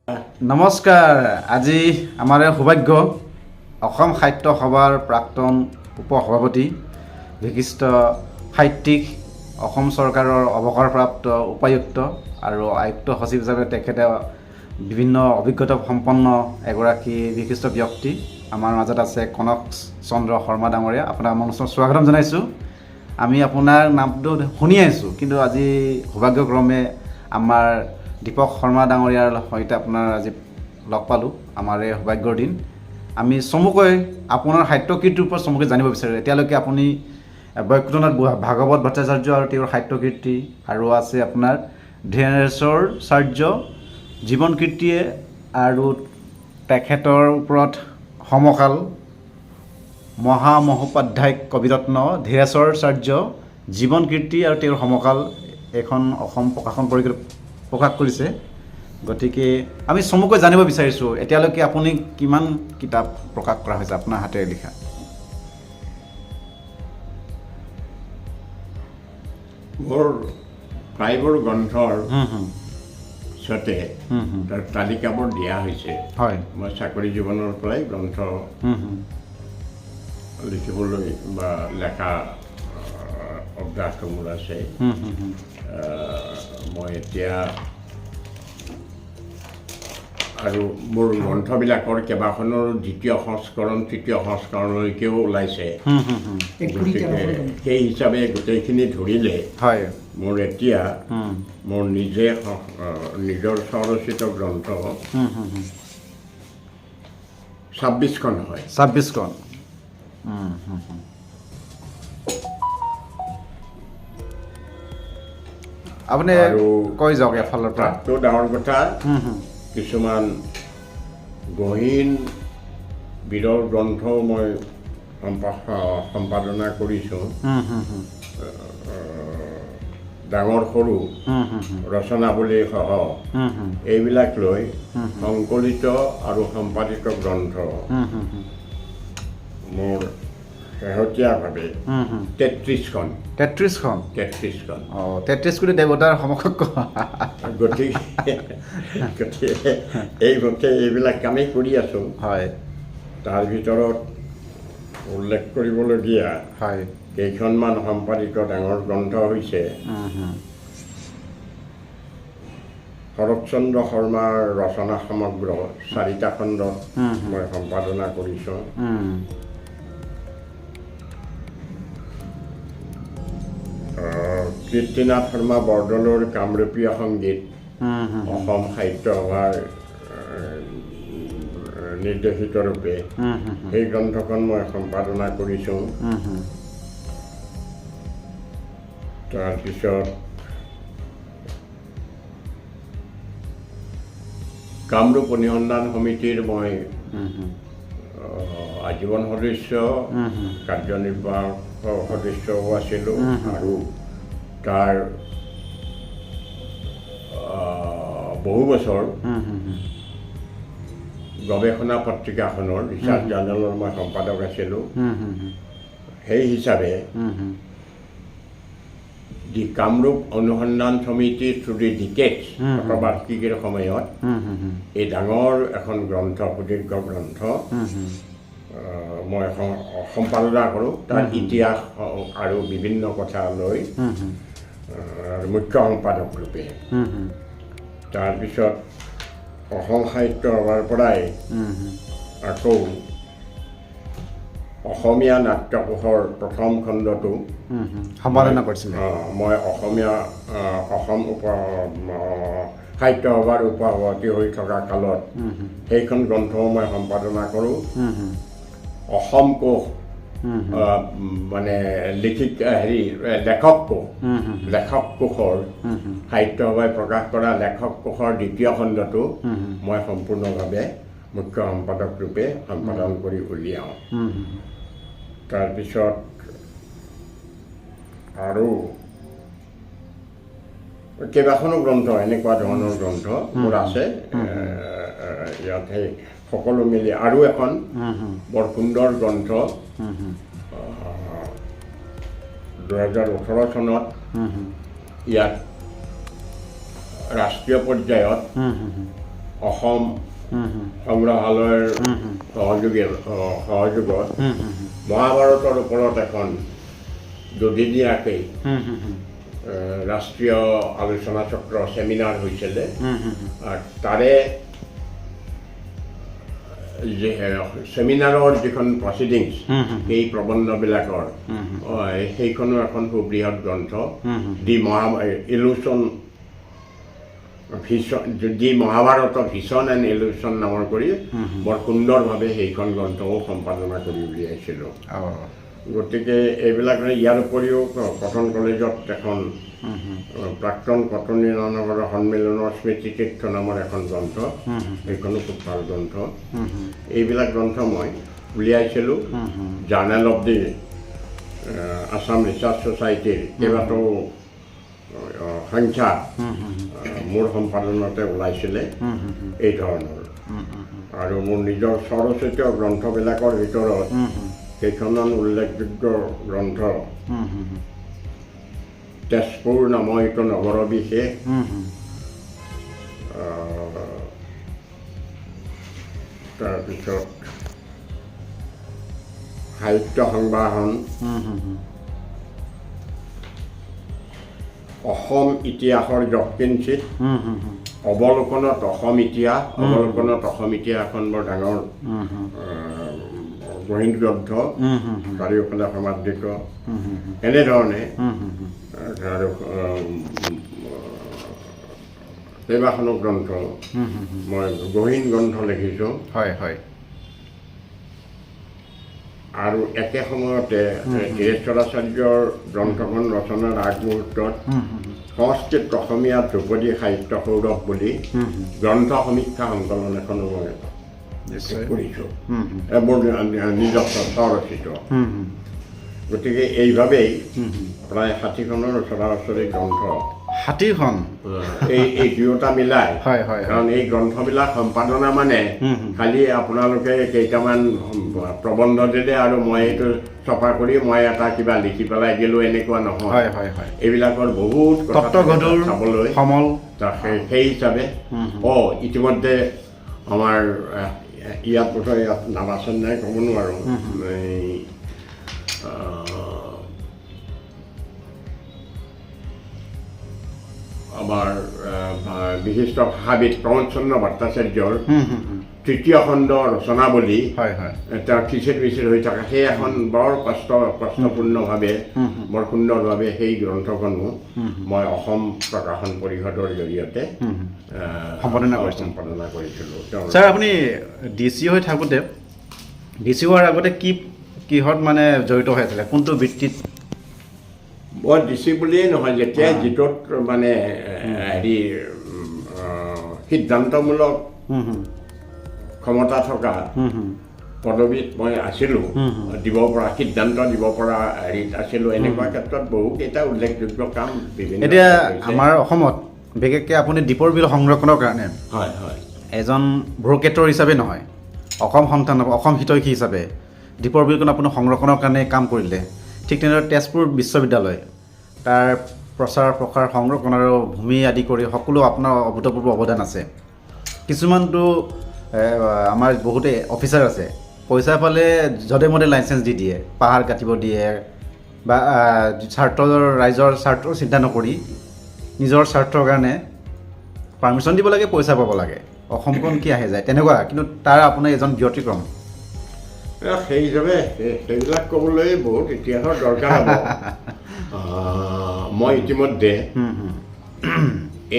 নমস্কাৰ। আজি আমাৰ সৌভাগ্য অসম সাহিত্য সভাৰ প্ৰাক্তন উপসভাপতি বিশিষ্ট সাহিত্যিক অসম চৰকাৰৰ অৱসৰপ্ৰাপ্ত উপায়ুক্ত আৰু আয়ুক্ত সচিব হিচাপে তেখেতে বিভিন্ন অভিজ্ঞতা সম্পন্ন এগৰাকী বিশিষ্ট ব্যক্তি আমাৰ মাজত আছে কনক চন্দ্ৰ শৰ্মা ডাঙৰীয়া। আপোনাক অনুষ্ঠানত স্বাগতম জনাইছোঁ। আমি আপোনাৰ নামটো শুনি আহিছোঁ, কিন্তু আজি সৌভাগ্যক্ৰমে আমাৰ দীপক শৰ্মা ডাঙৰীয়াৰ সৈতে আপোনাৰ আজি লগ পালোঁ। আমাৰ এই সৌভাগ্যৰ দিন। আমি চমুকৈ আপোনাৰ সাহিত্যকীৰ্তিৰ ওপৰত চমুকৈ জানিব বিচাৰোঁ। এতিয়ালৈকে আপুনি বৈকুণ্ঠনাথ ভাগৱত ভট্টাচাৰ্য আৰু তেওঁৰ সাহিত্যকীৰ্তি, আৰু আছে আপোনাৰ ধীৰেশ্বৰাচাৰ্য জীৱন কীৰ্তিয়ে, আৰু তেখেতৰ ওপৰত সমকাল মহামহোপাধ্যায় কবিৰত্ন ধীৰেশ্বৰাচাৰ্য জীৱন কীৰ্তি আৰু তেওঁৰ সমকাল এখন অসম প্ৰকাশ কৰিছে। গতিকে আমি চমুকৈ জানিব বিচাৰিছোঁ, এতিয়ালৈকে আপুনি কিমান কিতাপ প্ৰকাশ কৰা হৈছে আপোনাৰ হাতেৰে লিখা? মোৰ প্ৰায়বোৰ গ্ৰন্থৰ পিছতে তাৰ তালিকাবোৰ দিয়া হৈছে। হয়, মই চাকৰি জীৱনৰ পৰাই গ্ৰন্থ লিখিবলৈ বা লেখা অভ্যাসটো মোৰ আছে। মই এতিয়া আৰু মোৰ গ্ৰন্থবিলাকৰ কেইবাখনৰ দ্বিতীয় সংস্কৰণ তৃতীয় সংস্কৰণলৈকেও ওলাইছে। গতিকে সেই হিচাপে গোটেইখিনি ধৰিলে মোৰ এতিয়া মোৰ নিজৰ স্বৰচিত গ্ৰন্থ 26খন হয়। 26খন। আপুনি কৈ যাওক এফালৰ পৰা। তাতকৈ ডাঙৰ কথা, কিছুমান গহীন বিৰল গ্ৰন্থও মই সম্পাদনা কৰিছোঁ। ডাঙৰ সৰু ৰচনাৱলী সহ এইবিলাক লৈ সংকলিত আৰু সম্পাদিত গ্ৰন্থ মোৰ শেহতীয়াভাৱে 33খন। 33খন? 33খন। অঁ, 33 কোটি দেৱতাৰ সমকক্ষ। গতিকে এইমতে এইবিলাক কামেই কৰি আছোঁ। হয়। তাৰ ভিতৰত উল্লেখ কৰিবলগীয়া হয় কেইখনমান সম্পাদিত ডাঙৰ গ্ৰন্থ হৈছে শৰৎচন্দ্ৰ শৰ্মাৰ ৰচনা সমগ্ৰ 4টা খণ্ডত মই সম্পাদনা কৰিছোঁ। কীৰ্তিনাথ শৰ্মা বৰদলৈৰ কামৰূপীয় সংগীত অসম সাহিত্য সভাৰ নিৰ্দেশিত ৰূপে সেই গ্ৰন্থখন মই সম্পাদনা কৰিছোঁ। তাৰপিছত কামৰূপ অনুসন্ধান সমিতিৰ মই আজীৱন সদস্য, কাৰ্যনিৰ্বাহক সদস্যও আছিলোঁ, আৰু তাৰ বহু বছৰ গৱেষণা পত্ৰিকাখনৰ ৰিচাৰ্চ জাৰ্নেলৰ মই সম্পাদক আছিলোঁ। সেই হিচাপে দি কামৰূপ অনুসন্ধান সমিতি থ্ৰু দি ডিকেডছ শতবাৰ্ষিকীৰ সময়ত এই ডাঙৰ এখন গ্ৰন্থ, সুদীৰ্ঘ গ্ৰন্থ মই সম্পাদনা কৰোঁ। তাৰ ইতিহাস আৰু বিভিন্ন কথা লৈ মুখ্য সম্পাদক ৰূপে। তাৰপিছত অসম সাহিত্য সভাৰ পৰাই আকৌ অসমীয়া নাট্যকোষৰ প্ৰথম খণ্ডটো সম্পাদনা কৰিছিলে। মই অসম সাহিত্য সভাৰ উপসভাপতি হৈ থকা কালত সেইখন গ্ৰন্থও মই সম্পাদনা কৰোঁ। অসম কোষ মানে লেখক কোষৰ সাহিত্য সভাই প্ৰকাশ কৰা লেখক কোষৰ দ্বিতীয় খণ্ডটো মই সম্পূৰ্ণভাৱে মুখ্য সম্পাদক ৰূপে সম্পাদন কৰি উলিয়াওঁ। তাৰপিছত আৰু কেইবাখনো গ্ৰন্থ, এনেকুৱা ধৰণৰ গ্ৰন্থ মোৰ আছে। ইয়াত সেই সকলো মিলি আৰু এখন বৰ সুন্দৰ গ্ৰন্থ 2018 চনত ইয়াত ৰাষ্ট্ৰীয় পৰ্যায়ত অসম সংগ্ৰহালয়ৰ সহযোগত মহাভাৰতৰ ওপৰত এখন দুদিনীয়াকৈ ৰাষ্ট্ৰীয় আলোচনা চক্ৰ ছেমিনাৰ হৈছিলে আৰু তাৰে ছেমিনাৰৰ যিখন প্ৰচিডিংছ সেই প্ৰবন্ধবিলাকৰ সেইখনো এখন সুবৃহৎ গ্ৰন্থ ইলুশ্যন ভিছন যি মহাভাৰত ভিছন এণ্ড ইলুশ্যন নামৰ কৰি বৰ সুন্দৰভাৱে সেইখন গ্ৰন্থও সম্পাদনা কৰি উলিয়াইছিলোঁ গতিকে এইবিলাক ইয়াৰ উপৰিও কটন কলেজত এখন প্ৰাক্তন কটনী নগৰৰ সন্মিলনৰ স্মৃতিতীৰ্থ নামৰ এখন গ্ৰন্থ সেইখনো খুব ভাল গ্ৰন্থ এইবিলাক গ্ৰন্থ মই উলিয়াইছিলোঁ journal of the Assam research ছ'চাইটিৰ কেইবাটাও সংখ্যা মোৰ সম্পাদনতে ওলাইছিলে এই ধৰণৰ আৰু মোৰ নিজৰ স্বৰচিত গ্ৰন্থবিলাকৰ ভিতৰত কেইখনমান উল্লেখযোগ্য গ্ৰন্থ তেজপুৰ নাময়িক নগৰ বিশেষ তাৰপিছত সাহিত্য সংবাহন অসম ইতিহাসৰ যৎকিঞ্চিত অৱলোকনত অসম ইতিহাস এখন বৰ ডাঙৰ গহীন গ্ৰন্থ চাৰিওফালে সমাদৃত এনেধৰণে আৰু কেইবাখনো গ্ৰন্থ মই গহীন গ্ৰন্থ লিখিছোঁ আৰু একে সময়তে ধীৰেশ্বৰাচাৰ্যৰ গ্ৰন্থখন ৰচনাৰ আগমুহূৰ্তত সংস্কৃত অসমীয়া ধ্ৰুপদী সাহিত্য সৌৰভ বুলি গ্ৰন্থ সমীক্ষা সংকলন এখনো মই কৰিছোঁ মোৰ নিজস্ব স্বৰচিত গতিকে এইভাৱেই প্ৰায় 60খনৰ ওচৰা-ওচৰি গ্ৰন্থ 60খন এই দুয়োটা মিলাই কাৰণ এই গ্ৰন্থবিলাক সম্পাদনা মানে খালি আপোনালোকে কেইটামান প্ৰবন্ধ দিলে আৰু মই এইটো চপা কৰি মই এটা কিবা লিখি পেলাই দিলোঁ এনেকুৱা নহয় এইবিলাকৰ বহুত চাবলৈ সেই হিচাপে ইতিমধ্যে আমাৰ ইয়াত বোধহয় ইয়াত নাম আছে নাই ক'ব নোৱাৰোঁ আমাৰ বিশিষ্ট ভাষাবিদ প্ৰমোদ চন্দ্ৰ ভট্টাচাৰ্যৰ তৃতীয় খণ্ড ৰচনাৱলী তেওঁ খিচিৰ মিচিৰ হৈ থকা সেই এখন বৰ কষ্টপূৰ্ণভাৱে বৰ সুন্দৰভাৱে সেই গ্ৰন্থখনো মই অসম প্ৰকাশন পৰিষদৰ জৰিয়তে সম্পাদনা কৰিছিলোঁ ছাৰ আপুনি ডি চি হৈ থাকোঁতে ডি চি হোৱাৰ আগতে কিহত মানে জড়িত হৈ আছিলে কোনটো বৃত্তিত মই ডি চি বুলিয়েই নহয় যেতিয়াই যিটোত মানে হেৰি সিদ্ধান্তমূলক ক্ষমতা থকা পদবীত মই আছিলোঁ দিব পৰা সিদ্ধান্ত দিব পৰা হেৰিত আছিলোঁ এনেকুৱা ক্ষেত্ৰত বহুকেইটা উল্লেখযোগ্য কাম বিভিন্ন এতিয়া আমাৰ অসমত বিশেষকৈ আপুনি দীপৰ বিল সংৰক্ষণৰ কাৰণে এজন ব্ৰকেটৰ হিচাপে নহয় অসম সন্তান অসম হিতৈষী হিচাপে দীপৰ বিলখন আপুনি সংৰক্ষণৰ কাৰণে কাম কৰিলে ঠিক তেনেদৰে তেজপুৰ বিশ্ববিদ্যালয় তাৰ প্ৰচাৰ প্ৰসাৰ সংৰক্ষণ আৰু ভূমি আদি কৰি সকলো আপোনাৰ অভূতপূৰ্ব অৱদান আছে কিছুমানতো আমাৰ বহুতে অফিচাৰ আছে পইচা পালে যধে মধে লাইচেঞ্চ দি দিয়ে পাহাৰ কাটিব দিয়ে বা ৰাইজৰ স্বাৰ্থৰ চিন্তা নকৰি নিজৰ স্বাৰ্থৰ কাৰণে পাৰ্মিশ্যন দিব লাগে পইচা পাব লাগে অসমখন কি আহে যায় তেনেকুৱা কিন্তু তাৰ আপোনাৰ এজন ব্যতিক্ৰম সেই হিচাপে সেইবিলাক ক'বলৈ বহুত ইতিহাসৰ দৰকাৰ হ'ব মই ইতিমধ্যে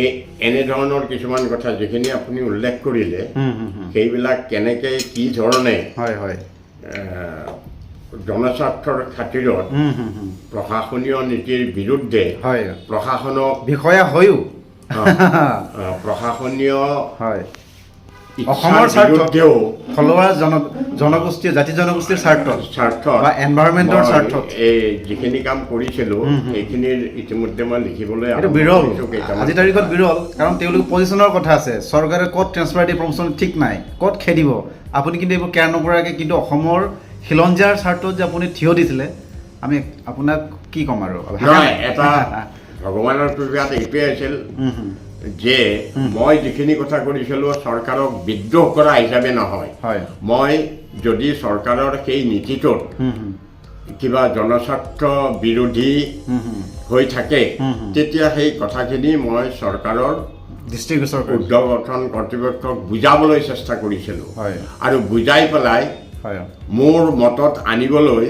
এই এনেধৰণৰ কিছুমান কথা যিখিনি আপুনি উল্লেখ কৰিলে সেইবিলাক কেনেকৈ কি ধৰণে জনস্বাৰ্থৰ খাতিৰত প্ৰশাসনীয় নীতিৰ বিৰুদ্ধে প্ৰশাসনক বিষয়া হৈও প্ৰশাসনীয় অসমৰ স্বাৰ্থতেও থলুৱা জনগোষ্ঠীৰ জাতি জনগোষ্ঠীৰ স্বাৰ্থ বা এনভাইৰনমেণ্টৰ স্বাৰ্থত এই যিখিনি কাম কৰিছিলোঁ সেইখিনিৰ ইতিমধ্যে মই লিখিবলৈ এইটো বিৰল আজিৰ তাৰিখত বিৰল কাৰণ তেওঁলোক পজিশ্যনৰ কথা আছে চৰকাৰে ক'ত ট্ৰেন্সফাৰ দিয়ে প্ৰমোশ্যন ঠিক নাই ক'ত খেদিব আপুনি কিন্তু এইবোৰ কেয়াৰ নকৰাকৈ কিন্তু অসমৰ খিলঞ্জীয়াৰ স্বাৰ্থত যে আপুনি থিয় দিছিলে আমি আপোনাক কি ক'ম আৰু এটা ভগৱানৰ কৃপাত এইটোৱে আছিল যে মই যিখিনি কথা কৰিছিলোঁ চৰকাৰক বিদ্ৰোহ কৰা হিচাপে নহয় হয় মই যদি চৰকাৰৰ সেই নীতিটোত কিবা জনস্বাৰ্থ বিৰোধী হৈ থাকে তেতিয়া সেই কথাখিনি মই চৰকাৰৰ দৃষ্টিগোচৰ কৰি উৰ্ধ্বতন কৰ্তৃপক্ষক বুজাবলৈ চেষ্টা কৰিছিলোঁ হয় আৰু বুজাই পেলাই হয় মোৰ মতত আনিবলৈ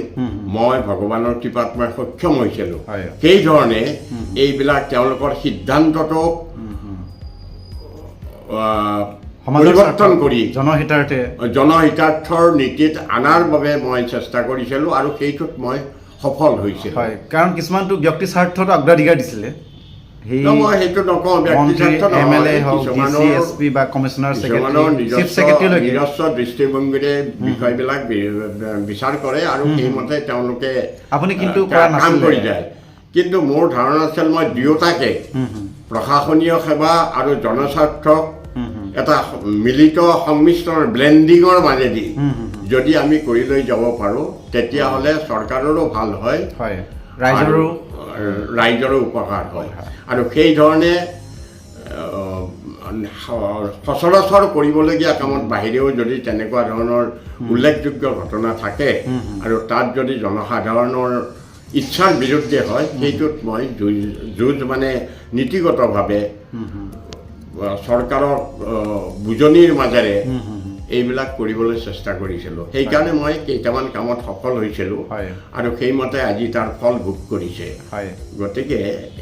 মই ভগৱানৰ কৃপাত মই সক্ষম হৈছিলোঁ হয়। সেইধৰণে এইবিলাক তেওঁলোকৰ সিদ্ধান্তটো পৰিৱৰ্তন কৰি জনহিতাৰ্থে জনহিতাৰ্থৰ নীতিত আনাৰ বাবে মই চেষ্টা কৰিছিলোঁ আৰু সেইটোত মই সফল হৈছিলোঁ হয় কাৰণ কিছুমানটো ব্যক্তি স্বাৰ্থত অগ্ৰাধিকাৰ দিছিলে সেই মই সেইটো নকওঁ মন্ত্ৰী ব্যক্তিস্বাৰ্থ MLA নহয় হওক কিছুমানৰ DCSP বা কমিশনাৰ কিছুমানৰ চেক্ৰেটাৰী চিফ চেক্ৰেটাৰীলৈকে নিজস্ব দৃষ্টিভংগীৰে বিষয়বিলাক বিচাৰ কৰে আৰু সেইমতে তেওঁলোকে আপুনি কিন্তু কৰা কাম নাছিলে। কৰি যায় কিন্তু মোৰ ধাৰণা আছিল মই দুয়োটাকে প্ৰশাসনীয় সেৱা আৰু জনস্বাৰ্থক এটা মিলিত সংমিশ্ৰণ ব্লেণ্ডিঙৰ মাজেদি যদি আমি কৰি লৈ যাব পাৰোঁ তেতিয়াহ'লে চৰকাৰৰো ভাল হয় হয় ৰাইজৰো ৰাইজৰো উপকাৰ হয় আৰু সেইধৰণে সচৰাচৰ কৰিবলগীয়া কামত বাহিৰেও যদি তেনেকুৱা ধৰণৰ উল্লেখযোগ্য ঘটনা থাকে আৰু তাত যদি জনসাধাৰণৰ ইচ্ছাৰ বিৰুদ্ধে হয় সেইটোত মই যুঁজ মানে নীতিগতভাৱে চৰকাৰৰ বুজনিৰ মাজেৰে এইবিলাক কৰিবলৈ চেষ্টা কৰিছিলোঁ সেইকাৰণে মই কেইটামান কামত সফল হৈছিলোঁ আৰু সেইমতে আজি তাৰ ফল ভোগ কৰিছে গতিকে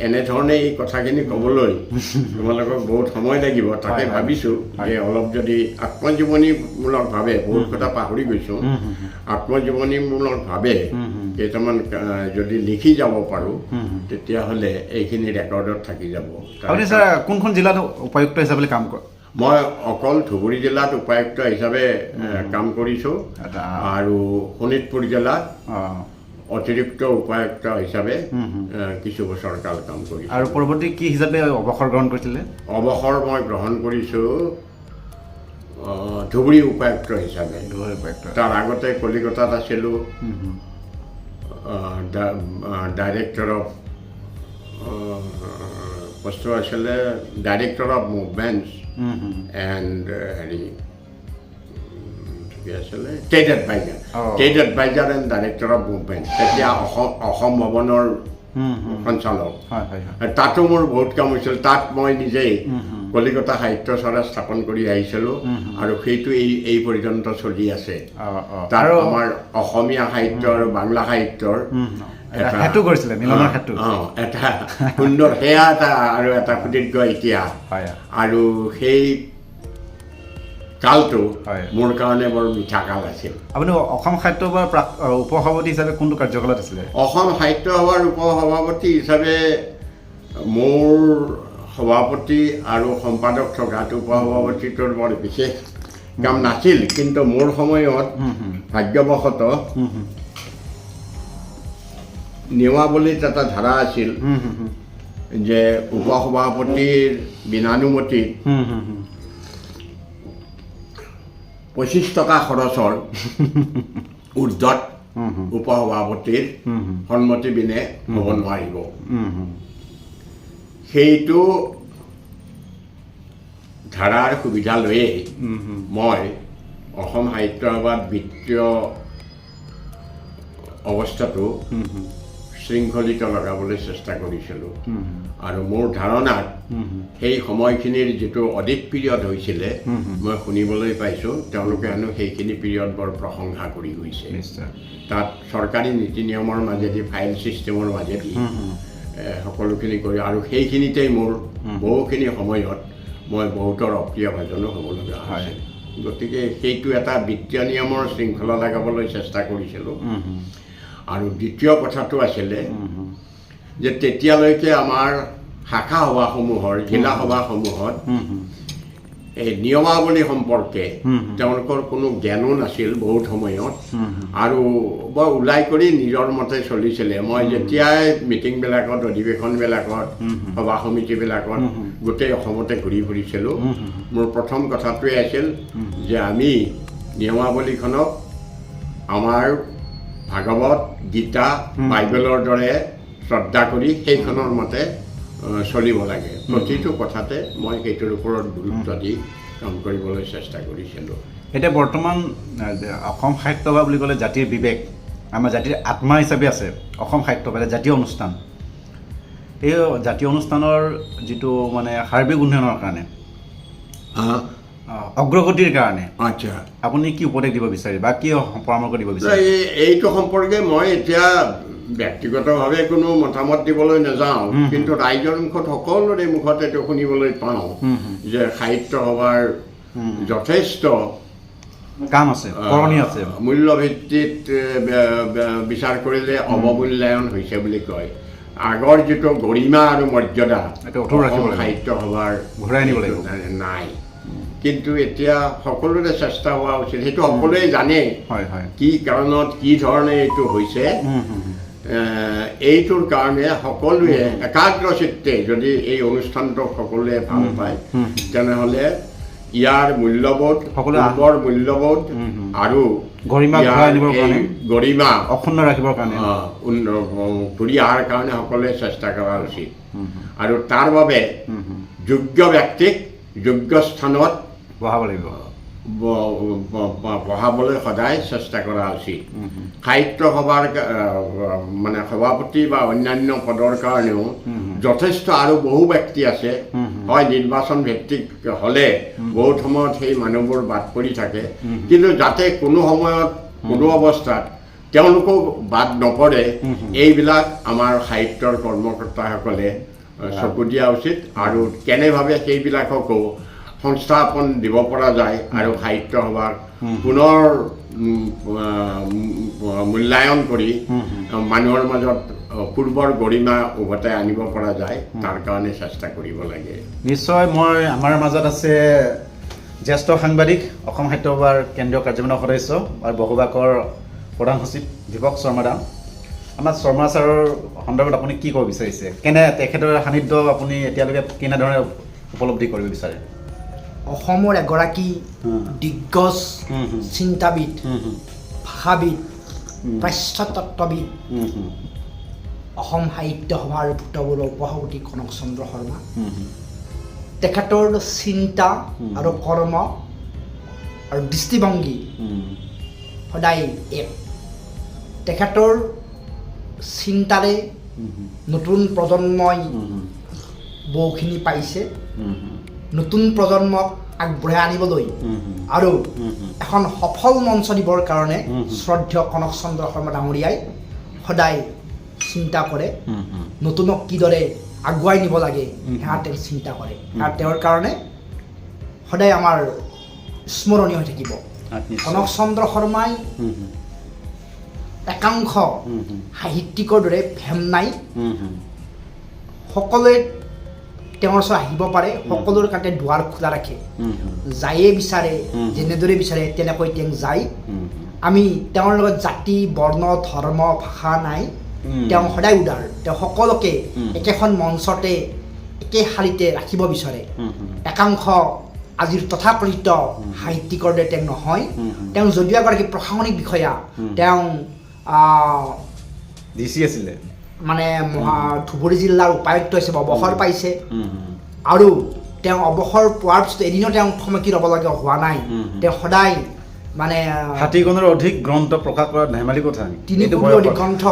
এনেধৰণে এই কথাখিনি ক'বলৈ তোমালোকক বহুত সময় লাগিব তাকে ভাবিছোঁ যে অলপ যদি আত্মজীৱনীমূলকভাৱে বহুত কথা পাহৰি গৈছোঁ আত্মজীৱনীমূলকভাৱে কেইটামান যদি লিখি যাব পাৰোঁ তেতিয়াহ'লে এইখিনি ৰেকৰ্ডত থাকি যাব আপুনি ছাৰ কোনখন জিলাত উপায়ুক্ত হিচাপে কাম কৰে মই অকল ধুবুৰী জিলাত উপায়ুক্ত হিচাপে কাম কৰিছোঁ আৰু শোণিতপুৰ জিলাত অতিৰিক্ত উপায়ুক্ত হিচাপে কিছু বছৰ কাল কাম কৰিছোঁ আৰু পৰৱৰ্তী কি হিচাপে অৱসৰ গ্ৰহণ কৰিছিলে অৱসৰ মই গ্ৰহণ কৰিছোঁ ধুবুৰী উপায়ুক্ত হিচাপে তাৰ আগতে কলিকতাত আছিলোঁ ডাইৰেক্টৰ অফ বস্তু আছিলে director of movements and Harry কি আছিলে state adviser and director of movement তেতিয়া অসম ভৱনৰ সঞ্চালক তাতো মোৰ বহুত কাম হৈছিল তাত মই নিজেই কলিকতা সাহিত্য সভা স্থাপন কৰি আহিছিলোঁ আৰু সেইটো এই পৰ্যন্ত চলি আছে তাত আমাৰ অসমীয়া সাহিত্য আৰু বাংলা সাহিত্যৰ এটা সুন্দৰ সেয়া এটা আৰু এটা সুদীৰ্ঘ ইতিহাস আৰু সেই কালটো মোৰ কাৰণে বৰ মিঠা কাল আছিল আপুনি অসম সাহিত্য সভাৰ উপসভাপতি হিচাপে কোনটো কাৰ্যকালত আছিলে অসম সাহিত্য সভাৰ উপসভাপতি হিচাপে মোৰ সভাপতি আৰু সম্পাদক থকাত উপসভাপতিটোৰ বৰ বিশেষ কাম নাছিল কিন্তু মোৰ সময়ত ভাগ্যবশতঃ নিয়মাৱলীত এটা ধাৰা আছিল যে উপসভাপতিৰ বিনানুমতিত 25 টকা খৰচৰ ঊৰ্ধত উপসভাপতিৰ সন্মতি বিনে হ'ব নোৱাৰিব সেইটো ধাৰাৰ সুবিধা লৈয়ে মই অসম সাহিত্য সভাত বিত্তীয় অৱস্থাটো শৃংখলিত লগাবলৈ চেষ্টা কৰিছিলোঁ আৰু মোৰ ধাৰণাত সেই সময়খিনিৰ যিটো অডিট পিৰিয়ড হৈছিলে মই শুনিবলৈ পাইছোঁ তেওঁলোকে হেনো সেইখিনি পিৰিয়ড বৰ প্ৰশংসা কৰি গৈছে তাত চৰকাৰী নীতি নিয়মৰ মাজেদি ফাইল ছিষ্টেমৰ মাজেদি সকলোখিনি কৰি আৰু সেইখিনিতেই মোৰ বহুখিনি সময়ত মই বহুতৰ অপ্ৰিয় ভাজনো হ'ব লগা হয় গতিকে সেইটো এটা বিত্তীয় নিয়মৰ শৃংখলা লগাবলৈ চেষ্টা কৰিছিলোঁ আৰু দ্বিতীয় কথাটো আছিলে যে তেতিয়ালৈকে আমাৰ শাখা সভাসমূহৰ জিলা সভাসমূহত এই নিয়মাৱলী সম্পৰ্কে তেওঁলোকৰ কোনো জ্ঞানো নাছিল বহুত সময়ত আৰু বৰ ওলাই কৰি নিজৰ মতে চলিছিলে মই যেতিয়াই মিটিংবিলাকত অধিৱেশনবিলাকত সভা সমিতিবিলাকত গোটেই অসমতে ঘূৰি ফুৰিছিলোঁ মোৰ প্ৰথম কথাটোৱে আছিল যে আমি নিয়মাৱলীখনক আমাৰ ভাগৱত গীতা বাইবেলৰ দৰে শ্ৰদ্ধা কৰি সেইখনৰ মতে চলিব লাগে প্ৰতিটো কথাতে মই সেইটোৰ ওপৰত গুৰুত্ব দি কাম কৰিবলৈ চেষ্টা কৰিছিলোঁ। এতিয়া বৰ্তমান অসম সাহিত্য সভা বুলি ক'লে জাতিৰ বিবেক, আমাৰ জাতিৰ আত্মা হিচাপে আছে অসম সাহিত্য সভা, জাতীয় অনুষ্ঠান। এই জাতীয় অনুষ্ঠানৰ যিটো মানে সাৰ্বিক উন্নয়নৰ কাৰণে, অগ্ৰগতিৰ কাৰণে আচ্ছা, আপুনি কি উপদেশ দিব বিচাৰে বা কি পৰামৰ্শ দিব বিচাৰে? এইটো সম্পৰ্কে মই এতিয়া ব্যক্তিগতভাৱে কোনো মতামত দিবলৈ নাযাওঁ, কিন্তু ৰাইজৰ মুখত সকলোৰে মুখত এইটো শুনিবলৈ পাওঁ যে সাহিত্য সভাৰ যথেষ্ট কাম আছে, কৰণী আছে। মূল্যভিত্তিত বিচাৰ কৰিলে অৱমূল্যায়ন হৈছে বুলি কয়। আগৰ যিটো গৰিমা আৰু মৰ্যাদা সাহিত্য সভাৰ ঘূৰাই আনিব লাগিব নাই, কিন্তু এতিয়া সকলোৰে চেষ্টা হোৱা উচিত। সেইটো সকলোৱে জানে কি কাৰণত কি ধৰণে এইটো হৈছে। এইটোৰ কাৰণে সকলোৱে একাগ্ৰ চিত্তে যদি এই অনুষ্ঠানটোক সকলোৱে ভাল পায় তেনেহ'লে ইয়াৰ মূল্যবোধ, পূৰ্বৰ মূল্যবোধ আৰু গৰিমা অক্ষুণ্ণ ৰাখিবৰ কাৰণে ঘূৰি অহাৰ কাৰণে সকলোৱে চেষ্টা কৰা উচিত। আৰু তাৰ বাবে যোগ্য ব্যক্তিক যোগ্য স্থানত বহাব লাগিব, বহাবলৈ সদায় চেষ্টা কৰা উচিত। সাহিত্য সভাৰ মানে সভাপতি বা অন্যান্য পদৰ কাৰণেও যথেষ্ট আৰু বহু ব্যক্তি আছে। হয়, নিৰ্বাচন ভিত্তিক হ'লে বহুত সময়ত সেই মানুহবোৰ বাদ পৰি থাকে, কিন্তু যাতে কোনো সময়ত কোনো অৱস্থাত তেওঁলোকো বাদ নপৰে, এইবিলাক আমাৰ সাহিত্যৰ কৰ্মকৰ্তাসকলে চকু দিয়া উচিত। আৰু কেনেভাৱে সেইবিলাককো সংস্থাপন দিব পৰা যায় আৰু সাহিত্য সভাক পুনৰ মূল্যায়ন কৰি মানুহৰ মাজত পূৰ্বৰ গৰিমা উভতাই আনিব পৰা যায়, তাৰ কাৰণে চেষ্টা কৰিব লাগে। নিশ্চয়। আমাৰ মাজত আছে জ্যেষ্ঠ সাংবাদিক, অসম সাহিত্য সভাৰ কেন্দ্ৰীয় কাৰ্যবাহী সদস্য আৰু বসুবাকৰ প্ৰধান সচিব দীপক শৰ্মা দা। আমাৰ শৰ্মা ছাৰৰ সন্দৰ্ভত আপুনি কি ক'ব বিচাৰিছে? তেখেতৰ সান্নিধ্য আপুনি এতিয়ালৈকে কেনেধৰণে উপলব্ধি কৰিব বিচাৰে? অসমৰ এগৰাকী দিগ্গজ চিন্তাবিদ, ভাষাবিদ, প্ৰাচ্যতত্ত্ববিদ, অসম সাহিত্য সভাৰ ভূতপূৰ্ব উপসভাপতি কনক চন্দ্ৰ শৰ্মা। তেখেতৰ চিন্তা আৰু কৰ্ম আৰু দৃষ্টিভংগী সদায় এক। তেখেতৰ চিন্তাৰে নতুন প্ৰজন্মই বহুখিনি পাইছে। নতুন প্ৰজন্মক আগবঢ়াই আনিবলৈ আৰু এখন সফল মঞ্চ দিবৰ কাৰণে শ্ৰদ্ধেয় কনক চন্দ্ৰ শৰ্মা ডাঙৰীয়াই সদায় চিন্তা কৰে। নতুনক কিদৰে আগুৱাই নিব লাগে সেয়া তেওঁ চিন্তা কৰে, আৰু তেওঁৰ কাৰণে সদায় আমাৰ স্মৰণীয় হৈ থাকিব। কনক চন্দ্ৰ শৰ্মাই একাংশ সাহিত্যিকৰ দৰে ভেম নাই, সকলোৱে তেওঁৰ ওচৰত আহিব পাৰে, সকলোৰে কাৰণে দুৱাৰ খোলা ৰাখে। যায়ে বিচাৰে, যেনেদৰে বিচাৰে তেনেকৈ তেওঁ যায়। আমি তেওঁৰ লগত জাতি, বৰ্ণ, ধৰ্ম, ভাষা নাই, তেওঁ সদায় উদাৰ। তেওঁ সকলোকে একেখন মঞ্চতে একে শাৰীতে ৰাখিব বিচাৰে। একাংশ আজিৰ তথাকথিত সাহিত্যিকৰ দৰে তেওঁ নহয়। তেওঁ যদিও এগৰাকী প্ৰশাসনিক বিষয়া, তেওঁ DC আছিলে, মানে ধুবুৰী জিলাৰ উপায়ুক্ত হিচাপে অৱসৰ পাইছে, আৰু তেওঁ অৱসৰ পোৱাৰ পিছত এদিনো তেওঁ থমকি ৰ'ব লগা হোৱা নাই। তেওঁ সদায় মানে 60খনৰ অধিক গ্ৰন্থ প্ৰকাশ কৰা ধেমালি কথা। 3 কোটিৰ অধিক গ্ৰন্থ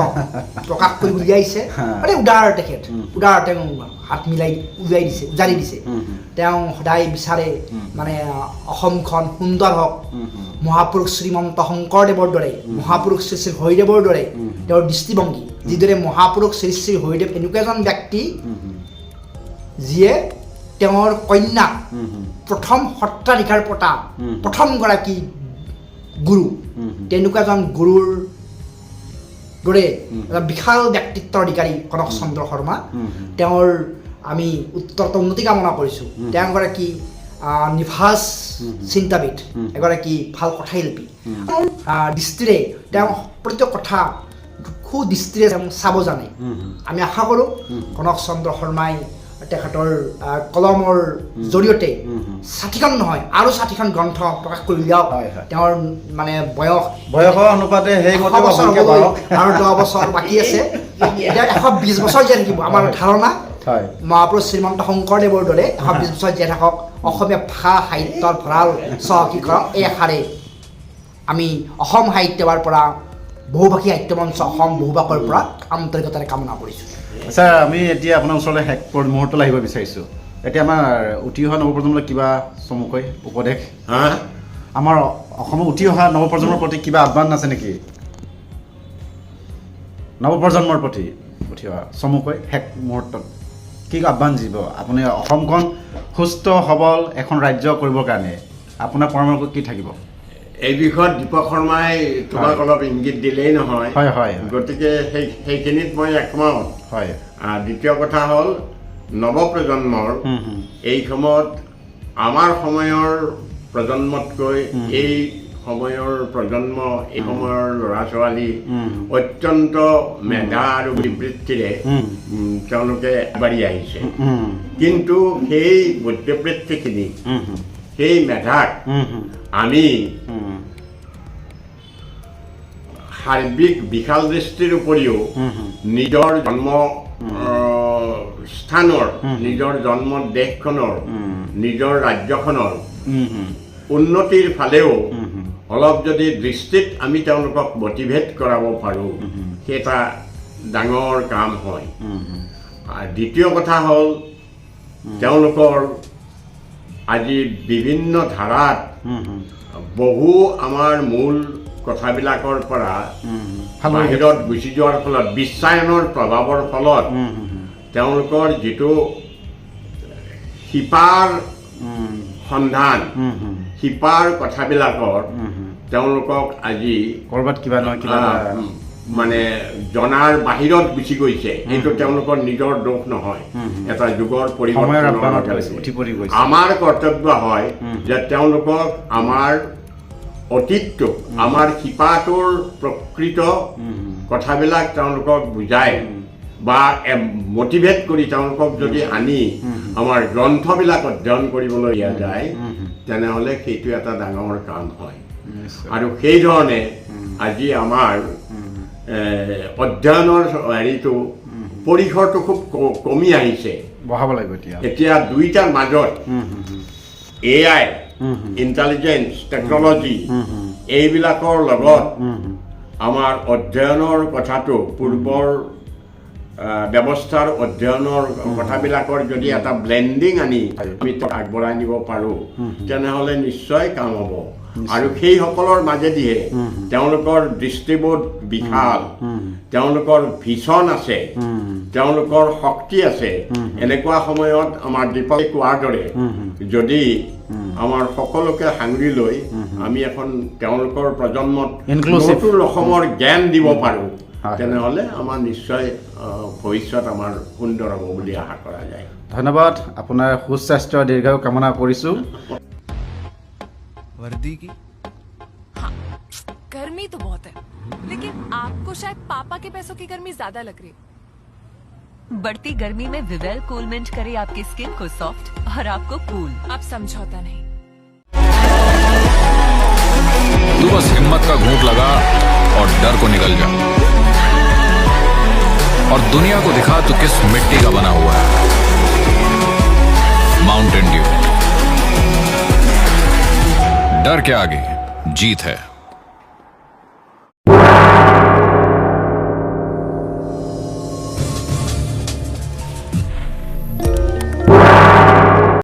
প্ৰকাশ কৰি উলিয়াইছে। মানে উদাৰ তেখেত, উদাৰ। তেওঁ হাত মিলাই উজাৰি দিছে। তেওঁ সদায় বিচাৰে মানে অসমখন সুন্দৰ হওক। মহাপুৰুষ শ্ৰীমন্ত শংকৰদেৱৰ দৰে, মহাপুৰুষ শ্ৰী শ্ৰী হৰিদেৱৰ দৰে তেওঁৰ দৃষ্টিভংগী। যিদৰে মহাপুৰুষ শ্ৰী শ্ৰী হৰিদেৱ এনেকুৱা এজন ব্যক্তি যিয়ে তেওঁৰ কন্যাক প্ৰথম সত্ৰাধিকাৰ পতা প্ৰথমগৰাকী গুৰু, তেনেকুৱা এজন গুৰুৰ দৰে এজন বিশাল ব্যক্তিত্বৰ অধিকাৰী কনক চন্দ্ৰ শৰ্মা। তেওঁৰ আমি উত্তৰতৰ উন্নতি কামনা কৰিছোঁ। তেওঁ এগৰাকী নিভাঁজ চিন্তাবিদ, এগৰাকী ভাল কথাশিল্পী। দৃষ্টিৰে তেওঁ প্ৰতিটো কথা সুদৃষ্টিৰে তেওঁ চাব জানে। আমি আশা কৰোঁ কনক চন্দ্ৰ শৰ্মাই তেখেতৰ কলমৰ জৰিয়তে 60খন নহয় আৰু 60খন গ্ৰন্থ প্ৰকাশ কৰি উলিয়াওক। তেওঁৰ মানে বয়সৰ অনুপাতে আৰু 10 বছৰ বাকী আছে। এতিয়া 120 বছৰ জীয়াই থাকিব আমাৰ ধাৰণা। হয়। মহাপুৰুষ শ্ৰীমন্ত শংকৰদেৱৰ দৰে 120 বছৰ জীয়াই থাকক, অসমীয়া ভাষা সাহিত্যৰ ভঁৰাল চহকী কৰক, এই আশাৰে আমি অসম সাহিত্যৰ পৰা বহুভাষী সাহিত্য মঞ্চ অসম বহুভাষৰ পৰা আন্তৰিকতাৰে কামনা কৰিছোঁ। আচ্ছা, আমি এতিয়া আপোনাৰ ওচৰলৈ শেষ মুহূৰ্তলৈ আহিব বিচাৰিছোঁ। এতিয়া আমাৰ উঠি অহা নৱপ্ৰজন্মলৈ কিবা চমুকৈ উপদেশ, আমাৰ অসমৰ উঠি অহা নৱপ্ৰজন্মৰ প্ৰতি কিবা আহ্বান আছে নেকি? নৱপ্ৰজন্মৰ প্ৰতি উঠি অহা চমুকৈ শেষ মুহূৰ্তত কি আহ্বান দিব আপুনি? অসমখন সুস্থ সবল এখন ৰাজ্য কৰিবৰ কাৰণে আপোনাৰ পৰামৰ্শ কি থাকিব? এই বিষয়ত দীপক শৰ্মাই তোমাক অলপ ইংগিত দিলেই নহয়। হয় হয়। গতিকে সেইখিনিত মই একমত। হয়। দ্বিতীয় কথা হ'ল নৱপ্ৰজন্মৰ এই সময়ত আমাৰ সময়ৰ প্ৰজন্মতকৈ এই সময়ৰ প্ৰজন্ম, এই সময়ৰ ল'ৰা ছোৱালী অত্যন্ত মেধা আৰু বিবৃত্তিৰে তেওঁলোকে আগবাঢ়ি আহিছে। কিন্তু সেই বুদ্ধিবৃত্তিখিনি, সেই মেধাক আমি সাৰ্বিক বিশাল দৃষ্টিৰ উপৰিও নিজৰ জন্ম স্থানৰ, নিজৰ জন্ম দেশখনৰ, নিজৰ ৰাজ্যখনৰ উন্নতিৰ ফালেও অলপ যদি দৃষ্টিত আমি তেওঁলোকক মটিভেট কৰাব পাৰোঁ, সেই এটা ডাঙৰ কাম হয়। আৰু দ্বিতীয় কথা হ'ল তেওঁলোকৰ আজি বিভিন্ন ধাৰাত বহু আমাৰ মূল কথাবিলাকৰ পৰা বাহিৰত গুচি যোৱাৰ ফলত, বিশ্বায়নৰ প্ৰভাৱৰ ফলত তেওঁলোকৰ যিটো শিপাৰ সন্ধান, শিপাৰ কথাবিলাকৰ তেওঁলোকক আজি ক'ৰবাত কিবা নহয় কিবা মানে জনাৰ বাহিৰত গুচি গৈছে। এইটো তেওঁলোকৰ নিজৰ দোষ নহয়, এটা যুগৰ পৰিৱৰ্তন। আমাৰ কৰ্তব্য হয় যে তেওঁলোকক আমাৰ অতীতটোক, আমাৰ শিপাটোৰ প্ৰকৃত কথাবিলাক তেওঁলোকক বুজাই বা মটিভেট কৰি তেওঁলোকক যদি আনি আমাৰ গ্ৰন্থবিলাক অধ্যয়ন কৰিবলৈ দিয়া যায়, তেনেহ'লে সেইটো এটা ডাঙৰ কাম হয়। আৰু সেইধৰণে আজি আমাৰ অধ্যয়নৰ হেৰিটো পৰিসৰটো খুব কমি আহিছে, বঢ়াব লাগিব। এতিয়া দুইটাৰ মাজত AI, ইণ্টেলিজেন্স, টেকন'লজি এইবিলাকৰ লগত আমাৰ অধ্যয়নৰ কথাটো, পূৰ্বৰ ব্যৱস্থাৰ অধ্যয়নৰ কথাবিলাকৰ যদি এটা ব্লেণ্ডিং আনি আমি আগবঢ়াই নিব পাৰোঁ, তেনেহ'লে নিশ্চয় কাম হ'ব। আৰু সেইসকলৰ মাজেদিহে তেওঁলোকৰ দৃষ্টিবোধ বিশাল, তেওঁলোকৰ ভিছন আছে, তেওঁলোকৰ শক্তি আছে। এনেকুৱা সময়ত আমাৰ দীপকে কোৱাৰ দৰে যদি আমাৰ সকলোকে সাঙুৰি লৈ আমি এখন তেওঁলোকৰ প্ৰজন্মত নতুন অসমৰ জ্ঞান দিব পাৰোঁ, তেনেহ'লে আমাৰ নিশ্চয় ভৱিষ্যত আমাৰ সুন্দৰ হ'ব বুলি আশা কৰা যায়। ধন্যবাদ, আপোনাৰ সুস্বাস্থ্য দীৰ্ঘায়ু কামনা কৰিছোঁ। वर्दी की हाँ, गर्मी तो बहुत है, लेकिन आपको शायद पापा के पैसों की गर्मी ज्यादा लग रही है। बढ़ती गर्मी में विवेल कूल मिंट करे आपकी स्किन को सॉफ्ट और आपको कूल। अब समझौता नहीं। तू बस हिम्मत का घूंट लगा और डर को निकल जा, और दुनिया को दिखा तू किस मिट्टी का बना हुआ है। माउंटेन ड्यू, डर के आगे जीत है।